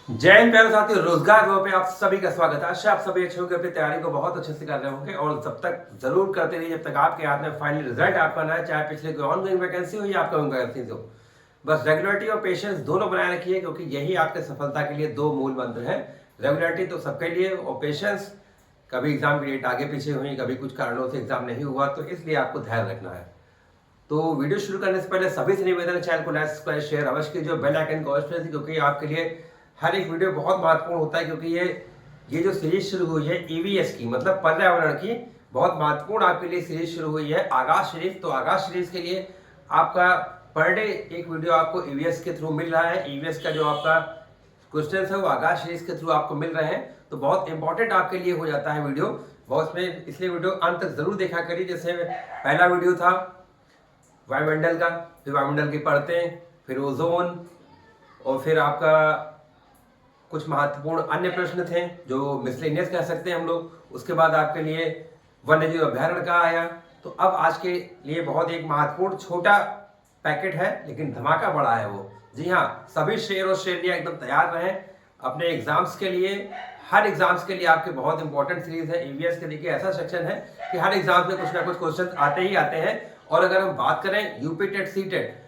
जय हिंद प्यारे साथियों, रोजगार पे आप सभी का स्वागत है। आशा आप सभी अच्छे होंगे, अपनी तैयारी को बहुत अच्छे से कर रहे होंगे और जब तक जरूर करते रहिए जब तक आपके हाथ में फाइनल रिजल्ट आपका ना है, चाहे पिछले कोई ऑनगोइंग वैकेंसी हो या आपका वैकेंसी हो। बस रेगुलरिटी और पेशेंस दोनों बनाए रखिए, क्योंकि यही आपके सफलता के लिए दो मूल मंत्र हैं। रेगुलरिटी तो सबके लिए और पेशेंस, कभी एग्जाम की डेट आगे पीछे हुई, कभी कुछ कारणों से एग्जाम नहीं हुआ, तो इसलिए आपको ध्यान रखना है। तो वीडियो शुरू करने से पहले सभी से निवेदन है, चैनल को लाइक सब्सक्राइब शेयर अवश्य कीजिए, बेल आइकन को अवश्य प्रेस, क्योंकि आपके लिए हर एक वीडियो बहुत महत्वपूर्ण होता है। क्योंकि ये जो सीरीज शुरू हुई है ईवीएस की, मतलब पर्यावरण की, बहुत महत्वपूर्ण आपके लिए सीरीज शुरू हुई है, आगाज सीरीज। तो आगाज सीरीज के लिए आपका पर डे एक वीडियो आपको ईवीएस के थ्रू मिल रहा है। ईवीएस का जो आपका क्वेश्चन है वो आगाज सीरीज के थ्रू आपको मिल रहे हैं, तो बहुत इंपॉर्टेंट आपके लिए हो जाता है वीडियो बहुत में, इसलिए वीडियो अंत तक जरूर देखा करिए। जैसे पहला वीडियो था वायुमंडल का, फिर वायुमंडल की परतें, फिर ओजोन, और फिर आपका कुछ महत्वपूर्ण अन्य प्रश्न थे जो मिसलेनियस कह सकते हैं हम लोग। उसके बाद आपके लिए वन्यजीव अभ्यारण्य का आया। तो अब आज के लिए बहुत एक महत्वपूर्ण छोटा पैकेट है, लेकिन धमाका बड़ा है वो। जी हाँ, सभी शेर और शेरनियां एकदम तैयार रहें अपने एग्जाम्स के लिए। हर एग्जाम्स के लिए आपके बहुत इंपॉर्टेंट सीरीज है। ईवीएस के देखिए ऐसा सेक्शन है कि हर एग्जाम में कुछ ना कुछ क्वेश्चन आते ही आते हैं। और अगर हम बात करें यूपी टेट सी टेट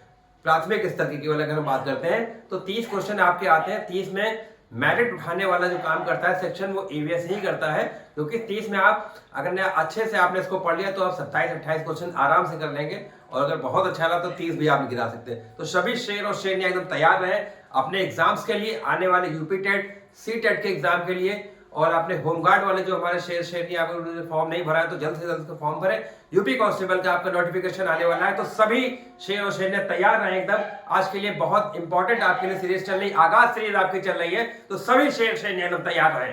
प्राथमिक स्तर की केवल अगर हम बात करते हैं, तो 30 क्वेश्चन आपके आते हैं। 30 में मेरिट उठाने वाला जो काम करता है सेक्शन, वो ईवीएस ही करता है। क्योंकि 30 में आप अगर अच्छे से आपने इसको पढ़ लिया तो आप 27-28 क्वेश्चन आराम से कर लेंगे, और अगर बहुत अच्छा रहा तो 30 भी आप गिरा सकते हैं। तो सभी शेर और शेरनियां एकदम तैयार रहे अपने एग्जाम्स के लिए, आने वाले यूपी टेट सी टेट के एग्जाम के लिए। और अपने होमगार्ड वाले जो हमारे शेर शेरनियां आपने फॉर्म नहीं भरा है तो जल्द से जल्द फॉर्म भरें। यूपी कांस्टेबल का आपका नोटिफिकेशन आने वाला है, तो सभी शेर और शेरनियां तैयार रहे एकदम। आज के लिए बहुत इंपॉर्टेंट आपके लिए सीरीज चल रही, आगाज सीरीज आपकी चल रही है, तो सभी शेर शेरनियां एकदम तैयार रहे।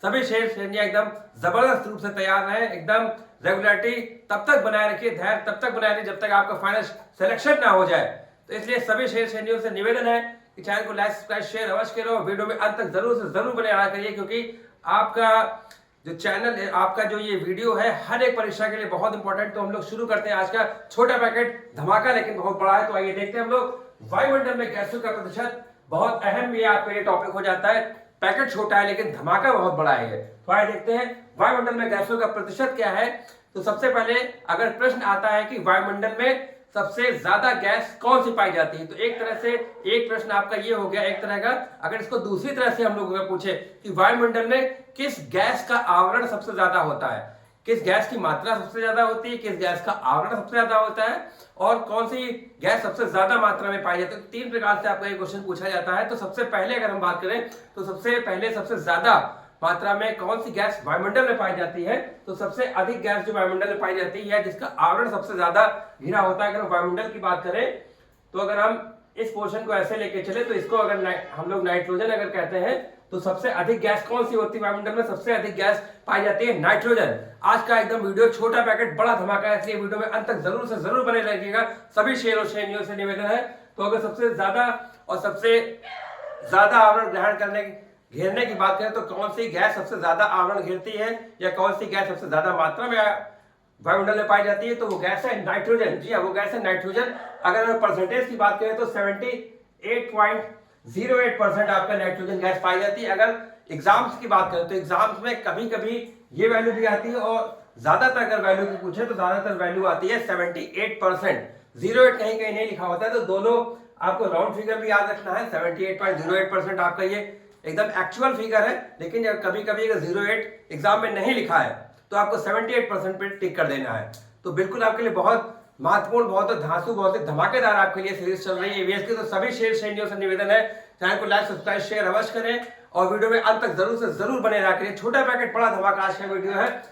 सभी शेर शेरनियां एकदम जबरदस्त रूप से तैयार रहे एकदम। रेगुलरिटी तब तक बनाए रखिए, धैर्य तब तक बनाए रखिए जब तक आपका फाइनल सिलेक्शन ना हो जाए। तो इसलिए सभी शेर शेरनियों से निवेदन है कि चैनल को लाइक सब्सक्राइब शेयर अवश्य करो, वीडियो में अंत तक जरूर से जरूर बने रहा करिए, क्योंकि आपका जो चैनल है, आपका जो ये वीडियो है, हर एक परीक्षा के लिए बहुत इंपॉर्टेंट। तो हम लोग शुरू करते हैं आज का छोटा पैकेट, धमाका लेकिन बहुत बड़ा है। तो आइए देखते हैं हम लोग वायुमंडल में गैसों का प्रतिशत। बहुत अहम ये आपके लिए टॉपिक हो जाता है। पैकेट छोटा है लेकिन धमाका बहुत बड़ा है। तो आइए देखते हैं वायुमंडल में गैसों का प्रतिशत क्या है। तो सबसे पहले अगर प्रश्न आता है कि वायुमंडल में सबसे ज्यादा गैस कौन सी पाई जाती है, तो एक तरह से एक प्रश्न आपका ये हो गया एक तरह का। अगर इसको दूसरी तरह से हम लोग पूछे कि वायुमंडल में किस गैस का आवरण सबसे ज्यादा होता है, किस गैस की मात्रा सबसे ज्यादा होती है, किस गैस का आवरण सबसे ज्यादा होता है, और कौन सी गैस सबसे ज्यादा मात्रा में पाई जाती है, तो 3 प्रकार से आपका ये क्वेश्चन पूछा जाता है। तो सबसे पहले अगर हम बात करें तो सबसे पहले सबसे ज्यादा मात्रा में कौन सी गैस वायुमंडल में पाई जाती है, तो सबसे अधिक गैस जो वायुमंडल में पाई जाती है जिसका आवरण सबसे ज्यादा घिरा होता है। अगर हम वायुमंडल की बात करें तो अगर हम इस पोर्शन को ऐसे लेके चले तो इसको अगर हम लोग नाइट्रोजन अगर कहते हैं, तो सबसे अधिक गैस कौन सी होती है वायुमंडल में, सबसे अधिक गैस पाई जाती है नाइट्रोजन। आज का एकदम वीडियो छोटा पैकेट बड़ा धमाका है, इसलिए वीडियो में अंत तक जरूर से जरूर बने रहिएगा। सभी शेर और शेरनियों से निवेदन है। तो अगर सबसे ज्यादा और सबसे ज्यादा आवरण ग्रहण करने घेरने की बात करें तो कौन सी गैस सबसे ज्यादा आवरण घेरती है, या कौन सी गैस सबसे ज्यादा मात्रा में वायुमंडल में पाई जाती है, तो वो गैस है नाइट्रोजन। जी हाँ, वो गैस है नाइट्रोजन। अगर परसेंटेज की बात करें तो 78.08% आपका नाइट्रोजन गैस पाई जाती है। अगर एग्जाम्स की बात करें तो एग्जाम्स में कभी कभी ये वैल्यू भी आती है, और ज्यादातर अगर वैल्यू की पूछे तो ज्यादातर वैल्यू आती है 78%। 08 कहीं कहीं नहीं लिखा होता है, तो दोनों आपको राउंड फिगर भी याद रखना है। 78.08% आपका ये एकदम एक्चुअल फिगर है, लेकिन कभी कभी अगर 08 एग्जाम में नहीं लिखा है तो आपको 78% पे टिक कर देना है। तो बिल्कुल आपके लिए बहुत महत्वपूर्ण, बहुत धांसू, बहुत धमाकेदार आपके लिए सीरीज चल रही है ईवीएस की। तो सभी शेर शेरनियों से निवेदन है चैनल को लाइक सब्सक्राइब शेयर अवश्य करें, और वीडियो में अंत तक जरूर से जरूर बने रहा करिए। छोटा पैकेट बड़ा धमाका आज का वीडियो है।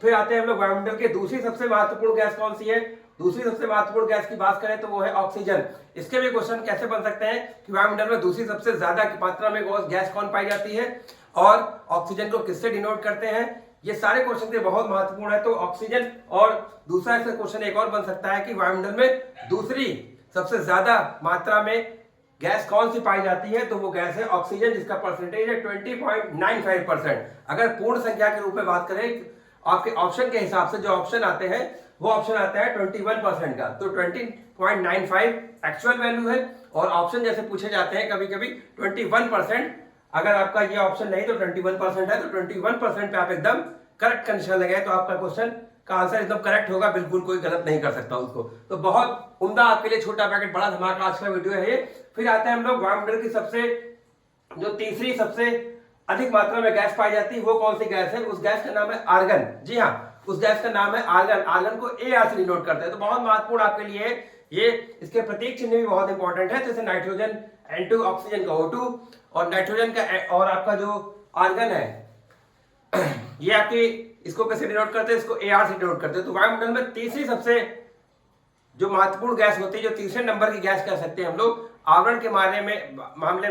फिर आते हैं हम लोग वायुमंडल के दूसरी सबसे महत्वपूर्ण गैस कौन सी है। दूसरी सबसे महत्वपूर्ण गैस की बात करें तो वो है ऑक्सीजन। इसके भी क्वेश्चन कैसे बन सकते हैं कि वायुमंडल में दूसरी सबसे ज्यादा मात्रा में गैस कौन पाई जाती है, और ऑक्सीजन को किससे डिनोट करते हैं, ये सारे क्वेश्चन के बहुत महत्वपूर्ण है। तो ऑक्सीजन, और दूसरा इसका क्वेश्चन एक और बन सकता है कि वायुमंडल में दूसरी सबसे ज्यादा मात्रा में गैस कौन सी पाई जाती है, तो वो गैस है ऑक्सीजन, जिसका परसेंटेज है 20.95%। अगर पूर्ण संख्या के रूप में बात करें आपके ऑप्शन के हिसाब से जो ऑप्शन आते हैं वो ऑप्शन आता है 21% का, तो 20.95 एक्चुअल वैल्यू है, और ऑप्शन जैसे पूछे जाते हैं कभी कभी 21% अगर आपका ये ऑप्शन नहीं तो 21% है, तो 21% पे आप एकदम करेक्ट का निशान लगाए तो आपका क्वेश्चन का आंसर एकदम करेक्ट होगा, बिल्कुल कोई गलत नहीं कर सकता उसको। तो बहुत उम्दा आपके लिए छोटा पैकेट बड़ा धमाका आज का वीडियो है ये। फिर आते हैं हम लोग वायुमंडल की सबसे जो तीसरी सबसे अधिक मात्रा में गैस पाई जाती है वो कौन सी गैस है? उस गैस का नाम है आर्गन। जी हाँ, उस गैस का नाम है आर्गन। आर्गन को AR से डिनोट करते हैं। तो बहुत महत्वपूर्ण आपके लिए ये, इसके प्रतीक चिन्ह भी बहुत इंपॉर्टेंट है। जैसे नाइट्रोजन N2, ऑक्सीजन का O2 और नाइट्रोजन का और आपका जो आर्गन है ये आपकी इसको कैसे डिनोट करते हैं? इसको AR से डिनोट करते हैं। तो वायुमंडल में तीसरी सबसे जो महत्वपूर्ण गैस होती है, जो तीसरे नंबर की गैस कह सकते हैं हम लोग, आवरण के मामले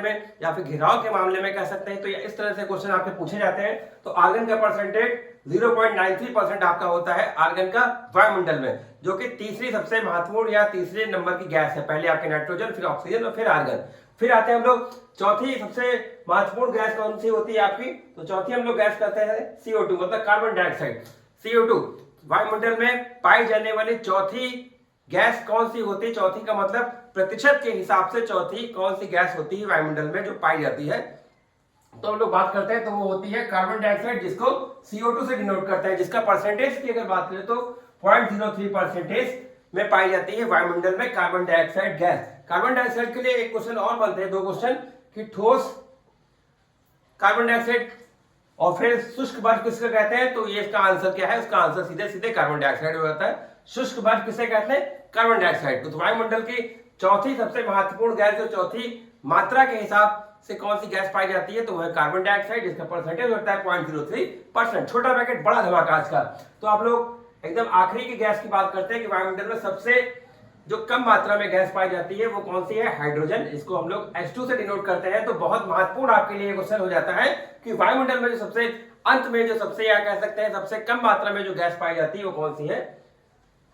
में या फिर घिराव के मामले में कह सकते हैं। तो इस तरह से क्वेश्चन आपके पूछे जाते हैं। तो आर्गन का परसेंटेज 0.93% आपका होता है आर्गन का वायुमंडल में, जो कि तीसरी सबसे महत्वपूर्ण या तीसरे नंबर की गैस है। पहले आपके नाइट्रोजन, फिर ऑक्सीजन और फिर आर्गन। फिर आते हैं हम लोग चौथी सबसे महत्वपूर्ण गैस कौन सी होती है आपकी? तो चौथी हम लोग गैस कहते हैं CO2, मतलब कार्बन डाइऑक्साइड। CO2 वायुमंडल में पाई जाने वाली चौथी गैस कौन सी होती है? चौथी का मतलब प्रतिशत के हिसाब से चौथी कौन सी गैस होती है वायुमंडल में जो पाई जाती है? तो हम लोग बात करते हैं तो वो होती है कार्बन डाइऑक्साइड, जिसको CO2 से डिनोट करते हैं, जिसका परसेंटेज की अगर बात करें तो 0.03% में पाई जाती है वायुमंडल में carbon dioxide gas. Carbon dioxide के लिए एक क्वेश्चन और बनते हैं, दो क्वेश्चन, कि ठोस कार्बन डाइऑक्साइड और फिर शुष्क बर्फ किसको कहते हैं? तो ये इसका आंसर क्या है? उसका आंसर सीधे सीधे कार्बन डाइऑक्साइड हो जाता है। शुष्क बर्फ किसे कहते हैं? Carbon dioxide. तो वायुमंडल की चौथी सबसे महत्वपूर्ण गैस जो चौथी मात्रा के हिसाब से कौन सी गैस पाई जाती है? तो वह कार्बन डाइऑक्साइड, जिसका परसेंटेज होता है 0.03%। छोटा पैकेट बड़ा धमाका आज का। तो आप लोग एकदम आखिरी की गैस की बात करते हैं कि वायुमंडल में सबसे जो कम मात्रा में गैस पाई जाती है वो कौन सी है? हाइड्रोजन। इसको हम लोग H2 से डिनोट करते हैं। तो बहुत महत्वपूर्ण आपके लिए क्वेश्चन हो जाता है कि वायुमंडल में जो सबसे अंत में जो सबसे या कह सकते हैं सबसे कम मात्रा में जो गैस पाई जाती है वो कौन सी है?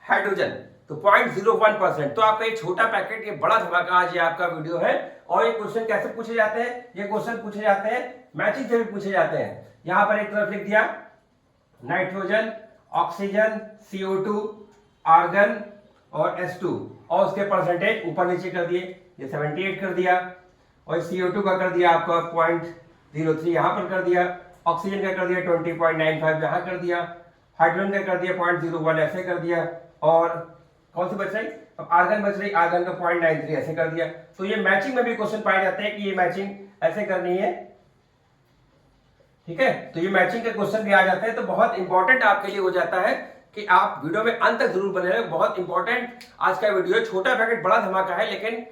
हाइड्रोजन। तो 0.01%। तो आपका ये छोटा पैकेट, ये बड़ा धमाका आज ये आपका वीडियो है। और ये क्वेश्चन कैसे पूछे जाते हैं? ये क्वेश्चन पूछे जाते हैं मैचिंग से भी पूछे जाते हैं। यहां पर एक तरफ लिख दिया नाइट्रोजन, ऑक्सीजन, CO2, आर्गन और H2 और उसके परसेंटेज ऊपर नीचे कर दिए। ये 78 कर दिया और CO2 का कर दिया आपका 0.03 यहां पर कर दिया, ऑक्सीजन का कर दिया 20.95 यहां कर दिया, हाइड्रोजन का कर दिया 0.01 ऐसे कर दिया, और कौन सी बच रही? अब आर्गन बच रही, आर्गन का 0.93 ऐसे कर दिया। तो ये मैचिंग में भी क्वेश्चन पाए जाते हैं कि ये मैचिंग ऐसे करनी है, ठीक है। तो ये मैचिंग के क्वेश्चन भी आ जाते हैं। तो बहुत इंपॉर्टेंट आपके लिए हो जाता है कि आप वीडियो में अंत तक जरूर बने रहें। बहुत इंपॉर्टेंट आज का वीडियो, छोटा पैकेट बड़ा धमाका है, लेकिन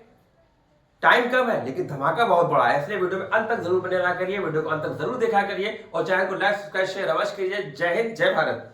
टाइम कम है लेकिन धमाका बहुत बड़ा है, इसलिए वीडियो में अंत तक जरूर बने रहा करिए, वीडियो को अंत तक जरूर देखा करिए और चैनल को लाइक, सब्सक्राइब, शेयर अवश्य कीजिए। जय हिंद, जय भारत।